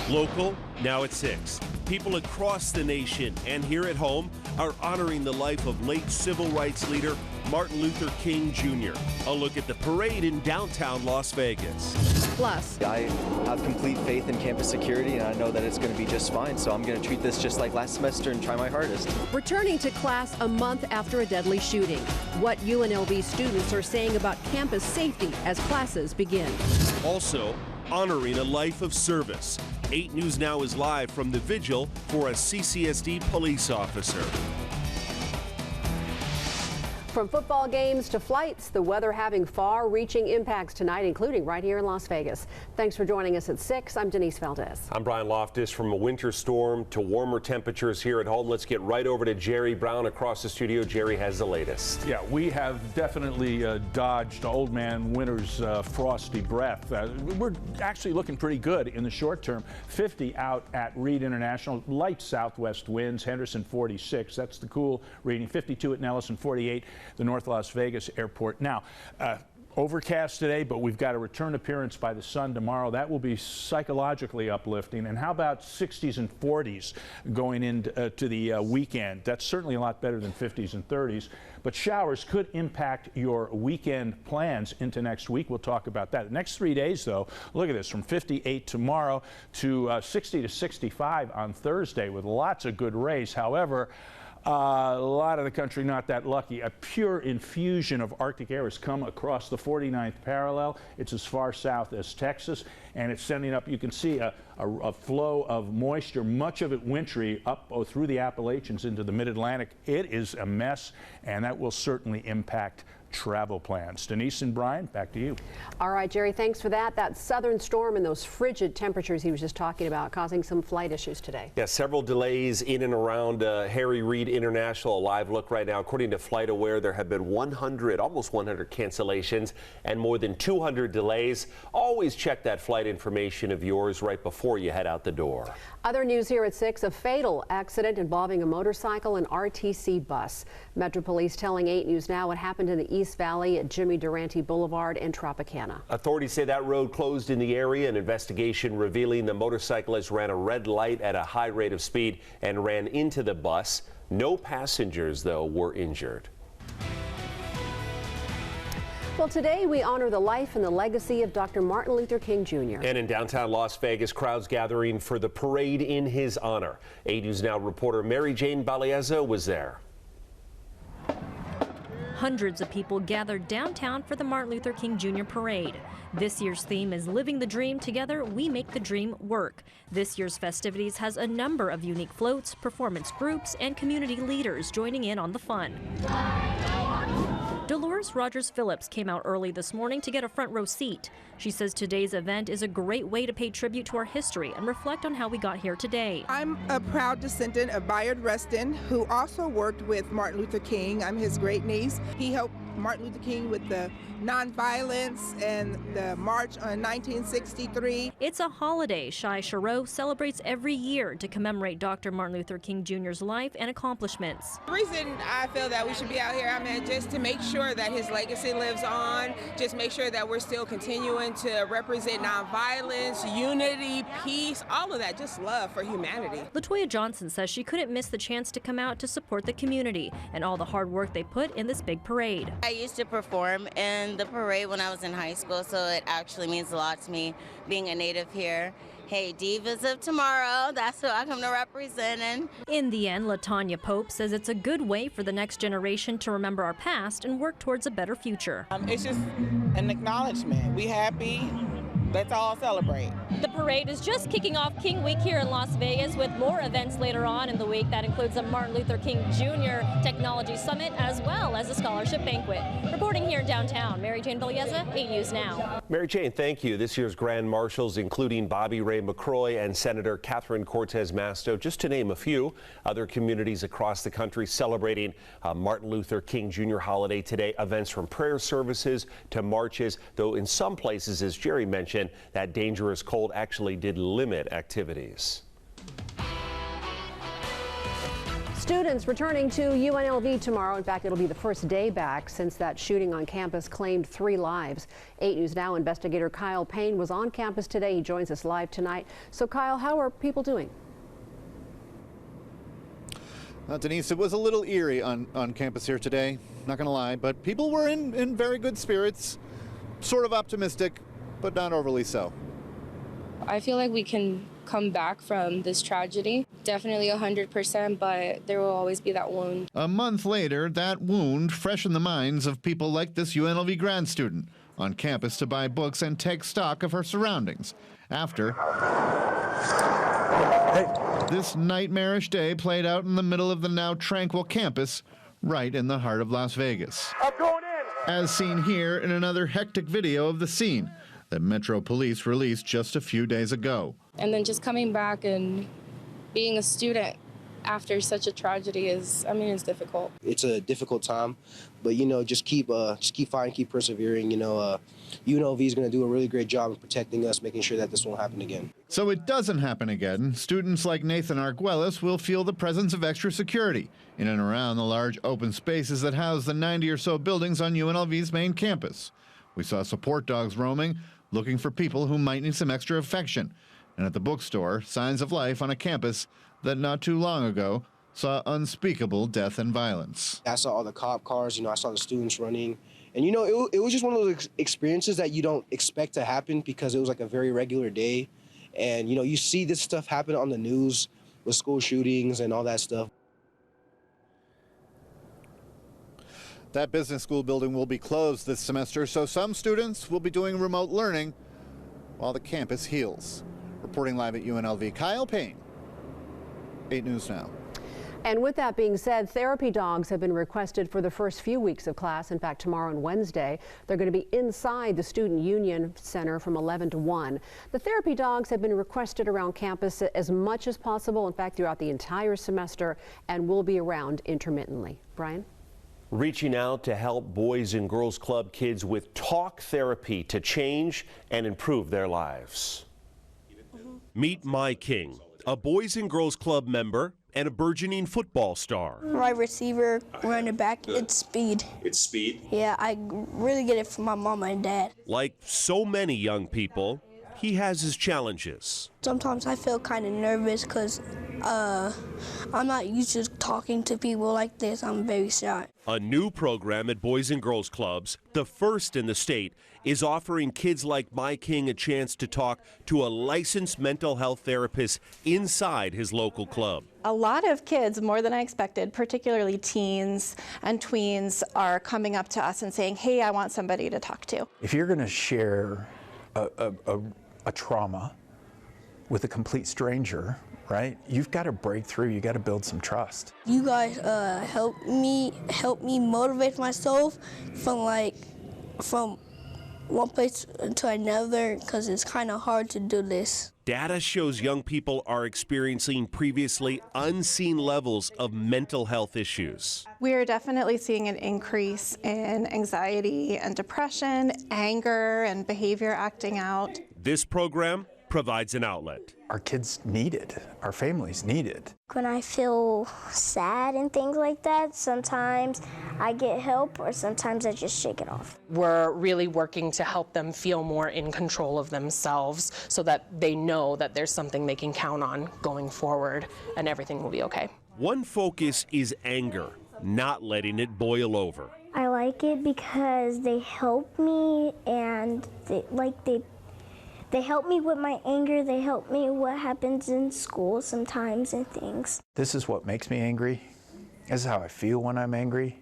Local, now at 6. People across the nation and here at home are honoring the life of late civil rights leader Martin Luther King Jr. A look at the parade in downtown Las Vegas. Plus, I have complete faith in campus security, and I know that it's going to be just fine, so I'm going to treat this just like last semester and try my hardest. returning to class a month after a deadly shooting. What UNLV students are saying about campus safety as classes begin. Also, honoring a life of service. 8 News Now is live from the vigil for a CCSD police officer. From football games to flights, the weather having far-reaching impacts tonight, including right here in Las Vegas. Thanks for joining us at 6. I'm Denise Valdez. I'm Brian Loftus. From a winter storm to warmer temperatures here at home, let's get right over to Jerry Brown across the studio. Jerry has the latest. Yeah, we have definitely dodged old man winter's frosty breath. We're actually looking pretty good in the short term. 50 out at Reed International. Light southwest winds. Henderson 46. That's the cool reading. 52 at Nelson, 48. The North Las Vegas airport. Now, overcast today, but we've got a return appearance by the sun tomorrow. That will be psychologically uplifting. And how about 60s and 40s going into the weekend? That's certainly a lot better than 50s and 30s. But showers could impact your weekend plans into next week. We'll talk about that. The next 3 days, though, look at this, from 58 tomorrow to 60 to 65 on Thursday with lots of good rays. However, a lot of the country not that lucky. A pure infusion of Arctic air has come across the 49th parallel. It's as far south as Texas, and it's sending up, you can see a flow of moisture, much of it wintry, up through the Appalachians into the mid-Atlantic. It is a mess, and that will certainly impact travel plans. Denise and Brian, back to you. All right, Jerry, thanks for that. That southern storm and those frigid temperatures he was just talking about causing some flight issues today. Yeah, several delays in and around Harry Reid International. A live look right now. According to FlightAware, there have been almost 100 cancellations and more than 200 delays. Always check that flight information of yours right before you head out the door. Other news here at 6, a fatal accident involving a motorcycle and RTC bus. Metro Police telling 8 News Now what happened in the East Valley at Jimmy Durante Boulevard and Tropicana. Authorities say that road closed in the area. An investigation revealing the motorcyclist ran a red light at a high rate of speed and ran into the bus. No passengers, though, were injured. Well, today we honor the life and the legacy of Dr. Martin Luther King Jr. And in downtown Las Vegas, crowds gathering for the parade in his honor. 8 News Now reporter Mary Jane Balieza was there. Hundreds of people gathered downtown for the Martin Luther King Jr. parade. This year's theme is Living the Dream Together, We Make the Dream Work. This year's festivities has a number of unique floats, performance groups, and community leaders joining in on the fun. Dolores Rogers Phillips came out early this morning to get a front row seat. She says today's event is a great way to pay tribute to our history and reflect on how we got here today. I'm a proud descendant of Bayard Rustin, who also worked with Martin Luther King. I'm his great niece. He helped Martin Luther King with the nonviolence and the march on 1963. It's a holiday Shai Shiro celebrates every year to commemorate Dr. Martin Luther King Jr.'s life and accomplishments. The reason I feel that we should be out here, I mean, just to make sure that his legacy lives on, just make sure that we're still continuing to represent nonviolence, unity, peace, all of that, just love for humanity. Latoya Johnson says she couldn't miss the chance to come out to support the community and all the hard work they put in this big parade. I used to perform in the parade when I was in high school, so it actually means a lot to me being a native here. Hey, Divas of Tomorrow, that's who I come to represent. In the end, LaTanya Pope says it's a good way for the next generation to remember our past and work towards a better future. It's just an acknowledgement. We happy. Let's all celebrate. The parade is just kicking off King Week here in Las Vegas with more events later on in the week. That includes a Martin Luther King Jr. Technology Summit as well as a scholarship banquet. Reporting here in downtown, Mary Jane Balieza, 8 News Now. Mary Jane, thank you. This year's Grand Marshals, including Bobby Ray McCroy and Senator Catherine Cortez Masto, just to name a few. Other communities across the country celebrating Martin Luther King Jr. holiday today. Events from prayer services to marches, though in some places, as Jerry mentioned, that dangerous cold actually did limit activities. Students returning to UNLV tomorrow. In fact, it'll be the first day back since that shooting on campus claimed 3 lives. 8 News Now investigator Kyle Payne was on campus today. He joins us live tonight. So, Kyle, how are people doing? Denise, it was a little eerie on campus here today, not going to lie, but people were in very good spirits, sort of optimistic, but not overly so. I feel like we can come back from this tragedy. Definitely 100%, but there will always be that wound. A month later, that wound fresh in the minds of people like this UNLV grad student on campus to buy books and take stock of her surroundings. After this nightmarish day played out in the middle of the now tranquil campus, right in the heart of Las Vegas. I'm going in! As seen here in another hectic video of the scene that Metro Police released just a few days ago. And then just coming back and being a student after such a tragedy is, it's difficult. It's a difficult time, but just keep fighting, keep persevering. UNLV is going to do a really great job of protecting us, making sure that this won't happen again. So it doesn't happen again. Students like Nathan Arguelles will feel the presence of extra security in and around the large open spaces that house the 90 or so buildings on UNLV's main campus. We saw support dogs roaming, looking for people who might need some extra affection. And at the bookstore, signs of life on a campus that not too long ago saw unspeakable death and violence. I saw all the cop cars, I saw the students running. And, it was just one of those experiences that you don't expect to happen because it was like a very regular day. And, you see this stuff happen on the news with school shootings and all that stuff. That business school building will be closed this semester, so some students will be doing remote learning while the campus heals. Reporting live at UNLV, Kyle Payne, 8 News Now. And with that being said, therapy dogs have been requested for the first few weeks of class. In fact, tomorrow and Wednesday, they're going to be inside the Student Union Center from 11 to 1. The therapy dogs have been requested around campus as much as possible, in fact, throughout the entire semester, and will be around intermittently. Brian? Reaching out to help Boys and Girls Club kids with talk therapy to change and improve their lives. Meet My King, a Boys and Girls Club member and a burgeoning football star. Wide receiver, running back, it's speed. It's speed? Yeah, I really get it from my mom and dad. Like so many young people, he has his challenges. Sometimes I feel kind of nervous because I'm not used to talking to people like this. I'm very shy. A new program at Boys and Girls Clubs, the first in the state, is offering kids like My King a chance to talk to a licensed mental health therapist inside his local club. A lot of kids, more than I expected, particularly teens and tweens, are coming up to us and saying, hey, I want somebody to talk to. If you're going to share a trauma with a complete stranger, right, you've got to break through. You got to build some trust. You guys help me motivate myself from one place to another because it's kind of hard to do this. Data shows young people are experiencing previously unseen levels of mental health issues. We're definitely seeing an increase in anxiety and depression, anger and behavior acting out. This program provides an outlet. Our kids need it. Our families need it. When I feel sad and things like that, sometimes I get help or sometimes I just shake it off. We're really working to help them feel more in control of themselves so that they know that there's something they can count on going forward and everything will be okay. One focus is anger, not letting it boil over. I like it because they help me and they help me with my anger. They help me what happens in school sometimes and things. This is what makes me angry. This is how I feel when I'm angry.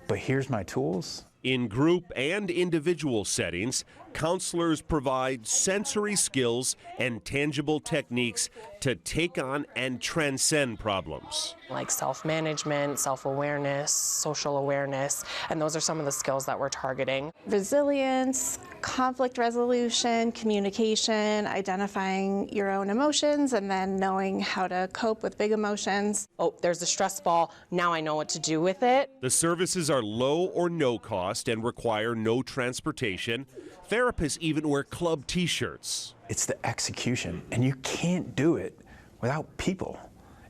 But here's my tools. In group and individual settings, counselors provide sensory skills and tangible techniques to take on and transcend problems. Like self-management, self-awareness, social awareness, and those are some of the skills that we're targeting. Resilience, conflict resolution, communication, identifying your own emotions, and then knowing how to cope with big emotions. Oh, there's a stress ball. Now I know what to do with it. The services are low or no cost and require no transportation. Therapists even wear club t-shirts. It's the execution, and you can't do it without people.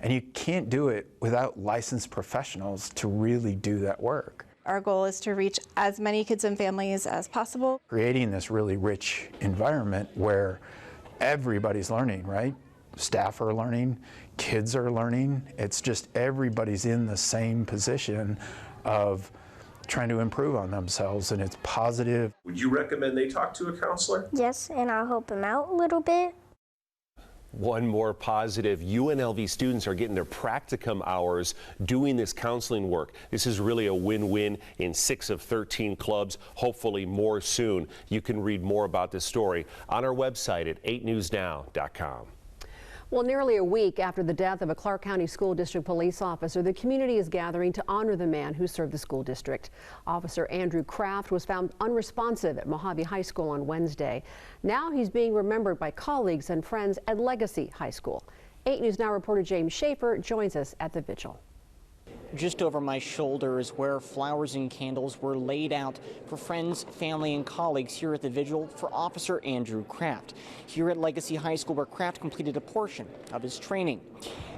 And you can't do it without licensed professionals to really do that work. Our goal is to reach as many kids and families as possible. Creating this really rich environment where everybody's learning, right? Staff are learning, kids are learning. It's just everybody's in the same position of trying to improve on themselves, and it's positive. Would you recommend they talk to a counselor? Yes, and I'll help them out a little bit. One more positive, UNLV students are getting their practicum hours doing this counseling work. This is really a win-win in 6 of 13 clubs, hopefully more soon. You can read more about this story on our website at 8newsnow.com. Well, nearly a week after the death of a Clark County School District police officer, the community is gathering to honor the man who served the school district. Officer Andrew Kraft was found unresponsive at Mojave High School on Wednesday. Now he's being remembered by colleagues and friends at Legacy High School. 8 News Now reporter James Schaefer joins us at the vigil. Just over my shoulder is where flowers and candles were laid out for friends, family, and colleagues here at the vigil for Officer Andrew Kraft, here at Legacy High School, where Kraft completed a portion of his training.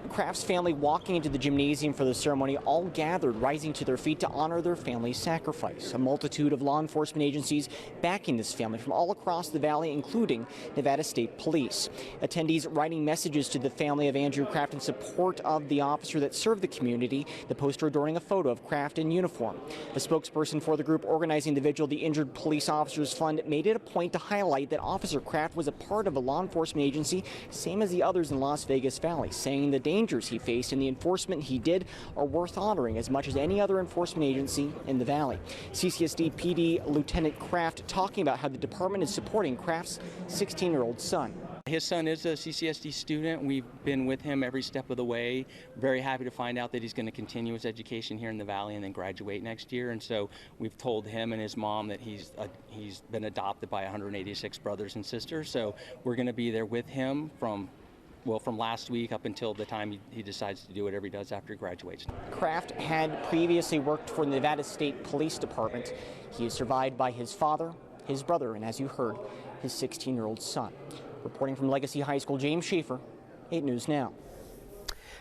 Kraft's family walking into the gymnasium for the ceremony, all gathered, rising to their feet to honor their family's sacrifice. A multitude of law enforcement agencies backing this family from all across the valley, including Nevada State Police. Attendees writing messages to the family of Andrew Kraft in support of the officer that served the community, the poster adorning a photo of Kraft in uniform. A spokesperson for the group organizing the vigil, the Injured Police Officers Fund, made it a point to highlight that Officer Kraft was a part of a law enforcement agency, same as the others in Las Vegas Valley, saying the dangers he faced and the enforcement he did are worth honoring as much as any other enforcement agency in the valley. CCSD PD Lieutenant Kraft talking about how the department is supporting Kraft's 16-year-old son. His son is a CCSD student. We've been with him every step of the way. Very happy to find out that he's going to continue his education here in the Valley and then graduate next year. And so we've told him and his mom that he's been adopted by 186 brothers and sisters. So we're going to be there with him from last week up until the time he decides to do whatever he does after he graduates. Kraft had previously worked for the Nevada State Police Department. He is survived by his father, his brother, and as you heard, his 16-year-old son. Reporting from Legacy High School, James Schaefer, 8 News Now.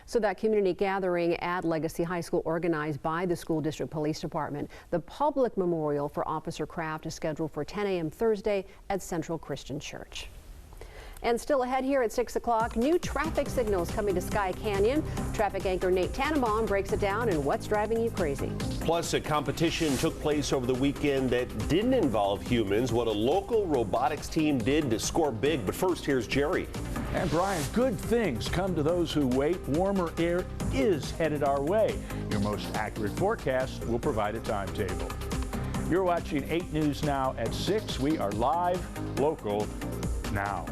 So that community gathering at Legacy High School, organized by the School District Police Department. The public memorial for Officer Kraft is scheduled for 10 a.m. Thursday at Central Christian Church. And still ahead here at 6 o'clock, new traffic signals coming to Sky Canyon. Traffic anchor Nate Tannenbaum breaks it down and what's driving you crazy. Plus, a competition took place over the weekend that didn't involve humans. What a local robotics team did to score big. But first, here's Jerry. And Brian, good things come to those who wait. Warmer air is headed our way. Your most accurate forecast will provide a timetable. You're watching 8 News Now at 6. We are live, local, now.